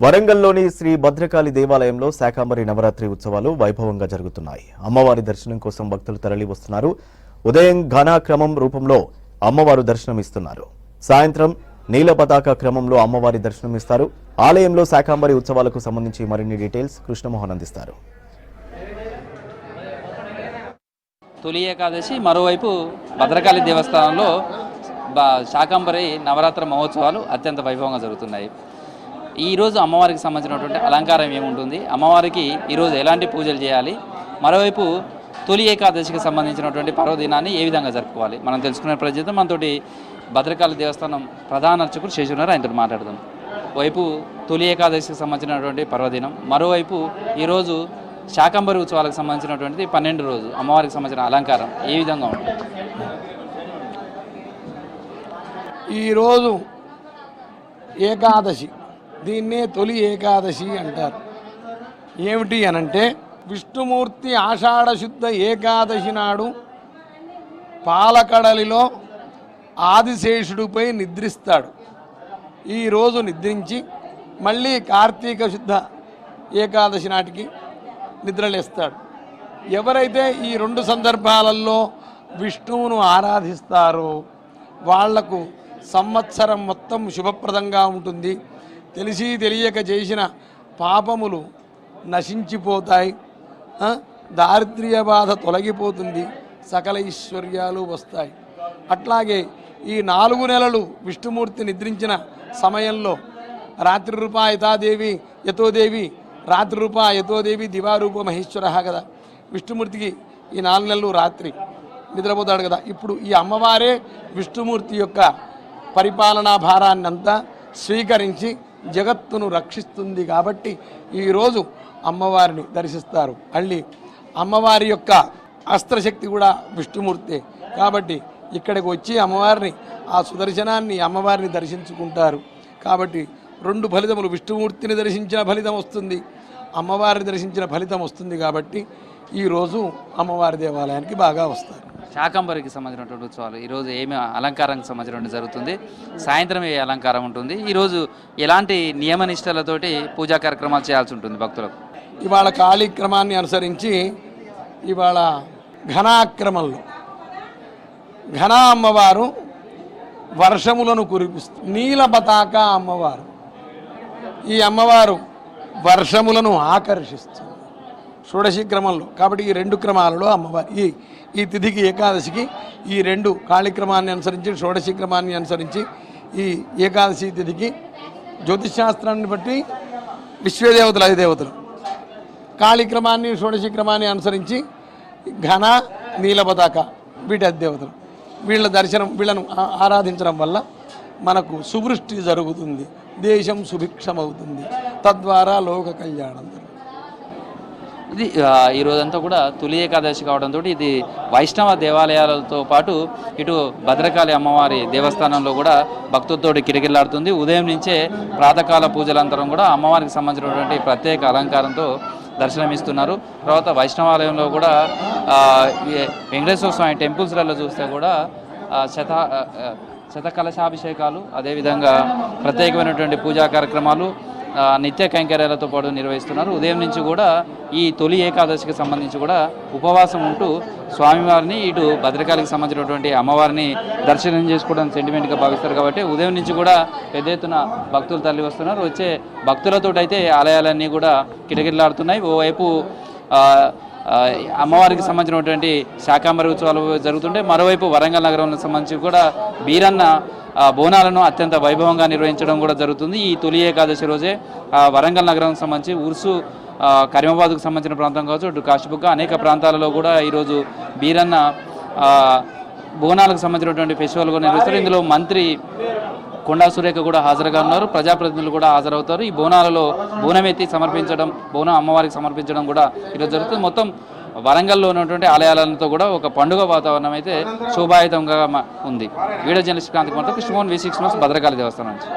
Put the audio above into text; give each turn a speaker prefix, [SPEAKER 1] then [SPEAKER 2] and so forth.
[SPEAKER 1] వరంగల్లోని శ్రీ భద్రకాళి దేవాలయంలో శాకంబరి నవరాత్రి ఉత్సవాలు వైభవంగా జరుగుతున్నాయి. అమ్మవారి దర్శనం కోసం భక్తులు తరలి వస్తున్నారు. ఉదయం ఘనా క్రమం రూపంలో అమ్మవారు దర్శనమిస్తున్నారు. సాయంత్రం నీల పతాక క్రమంలో అమ్మవారి దర్శనమిస్తారు. ఆలయంలో శాకంబరి ఉత్సవాలకు సంబంధించి మరిన్ని డీటెయిల్స్ కృష్ణమోహన్ అందిస్తారు.
[SPEAKER 2] తొలి ఏకాదశి, మరోవైపు భద్రకాళి దేవస్థానంలో శాకంబరి నవరాత్రి మహోత్సవాలు అత్యంత వైభవంగా జరుగుతున్నాయి. ఈరోజు అమ్మవారికి సంబంధించినటువంటి అలంకారం ఏముంటుంది, అమ్మవారికి ఈరోజు ఎలాంటి పూజలు చేయాలి, మరోవైపు తొలి ఏకాదశికి సంబంధించినటువంటి పర్వదినాన్ని ఏ విధంగా జరుపుకోవాలి మనం తెలుసుకునే ప్రయత్నం మనతోటి భద్రకాళి దేవస్థానం ప్రధాన అర్చకుడు శేషున్నారు. ఆయనతో మాట్లాడదాం. వైపు తొలి ఏకాదశికి సంబంధించినటువంటి పర్వదినం, మరోవైపు ఈరోజు శాకంబరి ఉత్సవాలకు సంబంధించినటువంటిది 12 రోజు అమ్మవారికి సంబంధించిన అలంకారం ఏ విధంగా ఉంటుంది?
[SPEAKER 3] ఈరోజు ఏకాదశి, దీన్నే తొలి ఏకాదశి అంటారు. ఏమిటి అనంటే విష్ణుమూర్తి ఆషాఢ శుద్ధ ఏకాదశి నాడు పాలకడలిలో ఆదిశేషుడిపై నిద్రిస్తాడు. ఈరోజు నిద్రించి మళ్ళీ కార్తీక శుద్ధ ఏకాదశి నాటికి నిద్రలేస్తాడు. ఎవరైతే ఈ 2 సందర్భాలలో విష్ణువును ఆరాధిస్తారో వాళ్లకు సంవత్సరం మొత్తం శుభప్రదంగా ఉంటుంది. తెలిసి తెలియక చేసిన పాపములు నశించిపోతాయి, దారిద్ర్య బాధ తొలగిపోతుంది, సకల ఐశ్వర్యాలు వస్తాయి. అట్లాగే ఈ 4 నెలలు విష్ణుమూర్తి నిద్రించిన సమయంలో రాత్రి రూపా యథాదేవి యతోదేవి, రాత్రి రూపా యతోదేవి, దివారూప మహేశ్వర కదా. విష్ణుమూర్తికి ఈ 4 నెలలు రాత్రి నిద్రపోతాడు కదా. ఇప్పుడు ఈ అమ్మవారే విష్ణుమూర్తి యొక్క పరిపాలనా భారాన్ని అంతా స్వీకరించి జగత్తును రక్షిస్తుంది. కాబట్టి ఈరోజు అమ్మవారిని దర్శిస్తారు. మళ్ళీ అమ్మవారి యొక్క అస్త్రశక్తి కూడా విష్ణుమూర్తే కాబట్టి ఇక్కడికి వచ్చి అమ్మవారిని, ఆ సుదర్శనాన్ని, అమ్మవారిని దర్శించుకుంటారు. కాబట్టి 2 ఫలితములు, విష్ణుమూర్తిని దర్శించిన ఫలితం వస్తుంది, అమ్మవారిని దర్శించిన ఫలితం వస్తుంది. కాబట్టి ఈరోజు అమ్మవారి దేవాలయానికి బాగా వస్తారు.
[SPEAKER 2] శాకంబరికి సంబంధించినటువంటి ఉత్సవాలు ఈరోజు ఏమి అలంకారానికి సంబంధించినటువంటి జరుగుతుంది, సాయంత్రం ఏ అలంకారం ఉంటుంది, ఈరోజు ఎలాంటి నియమ నిష్టలతోటి పూజా కార్యక్రమాలు చేయాల్సి ఉంటుంది భక్తులకు?
[SPEAKER 3] ఇవాళ కాళీక్రమాన్ని అనుసరించి ఇవాళ ఘనాక్రమంలో ఘనా అమ్మవారు వర్షములను కురిపిస్తుంది. నీల పతాక అమ్మవారు, ఈ అమ్మవారు వర్షములను ఆకర్షిస్తుంది షోడశి క్రమంలో. కాబట్టి ఈ 2 క్రమాలలో అమ్మవారి ఈ తిథికి ఏకాదశికి ఈ 2 కాళీక్రమాన్ని అనుసరించి, షోడశి క్రమాన్ని అనుసరించి ఈ ఏకాదశి తిథికి జ్యోతిష్శాస్త్రాన్ని బట్టి విశ్వదేవతలు 5 దేవతలు, కాళీక్రమాన్ని షోడశి క్రమాన్ని అనుసరించి ఘన నీలపతాక వీటి 5 దేవతలు. వీళ్ళ దర్శనం, వీళ్ళను ఆరాధించడం వల్ల మనకు సువృష్టి జరుగుతుంది, దేశం సుభిక్షమవుతుంది, తద్వారా లోక కళ్యాణం జరుగుతుంది.
[SPEAKER 2] ఇది ఈరోజంతా కూడా తొలి ఏకాదశి కావడంతో ఇది వైష్ణవ దేవాలయాలతో పాటు ఇటు భద్రకాళి అమ్మవారి దేవస్థానంలో కూడా భక్తులతోటి కిటకిల్లాడుతుంది. ఉదయం నుంచే ప్రాతకాల పూజలంతరం కూడా అమ్మవారికి సంబంధించినటువంటి ప్రత్యేక అలంకారంతో దర్శనమిస్తున్నారు. తర్వాత వైష్ణవాలయంలో కూడా వెంకటేశ్వర స్వామి టెంపుల్స్లలో చూస్తే కూడా శతకలశాభిషేకాలు, అదేవిధంగా ప్రత్యేకమైనటువంటి పూజా కార్యక్రమాలు నిత్య కైంకర్యాలతో పాటు నిర్వహిస్తున్నారు. ఉదయం నుంచి కూడా ఈ తొలి ఏకాదశికి సంబంధించి కూడా ఉపవాసం ఉంటూ స్వామివారిని, ఇటు భద్రకాళికి సంబంధించినటువంటి అమ్మవారిని దర్శనం చేసుకోవడానికి సెంటిమెంట్గా భావిస్తారు. కాబట్టి ఉదయం నుంచి కూడా పెద్ద ఎత్తున భక్తులు తరలి వస్తున్నారు. వచ్చే భక్తులతో అయితే ఆలయాలన్నీ కూడా కిటకిటలాడుతున్నాయి. ఓవైపు అమ్మవారికి సంబంధించినటువంటి శాకంబరి ఉత్సవాలు జరుగుతుంటే, మరోవైపు వరంగల్ నగరంకి సంబంధించి కూడా బీరన్న బోనాలను అత్యంత వైభవంగా నిర్వహించడం కూడా జరుగుతుంది. ఈ తొలి ఏకాదశి రోజే వరంగల్ నగరానికి సంబంధించి ఉర్సు, కరీమాబాద్కు సంబంధించిన ప్రాంతం కావచ్చు, ఇటు కాశీబుగ్గ అనేక ప్రాంతాలలో కూడా ఈరోజు బీరన్న బోనాలకు సంబంధించినటువంటి ఫెస్టివల్ కూడా నిర్వహిస్తారు. ఇందులో మంత్రి కొండా సురేఖ కూడా హాజరుగా ఉన్నారు, ప్రజాప్రతినిధులు కూడా హాజరవుతారు. ఈ బోనాలలో బోనమెత్తి సమర్పించడం, బోనం అమ్మవారికి సమర్పించడం కూడా ఈరోజు జరుగుతుంది. మొత్తం వరంగల్లో ఉన్నటువంటి ఆలయాలతో కూడా ఒక పండుగ వాతావరణం అయితే శోభాయుతంగా ఉంది. వీడియో జర్నలిస్ట్ క్రాంతి కుమార్తో కృష్ణమోహన్, V6 న్యూస్, భద్రకాళి దేవస్థానం నుంచి.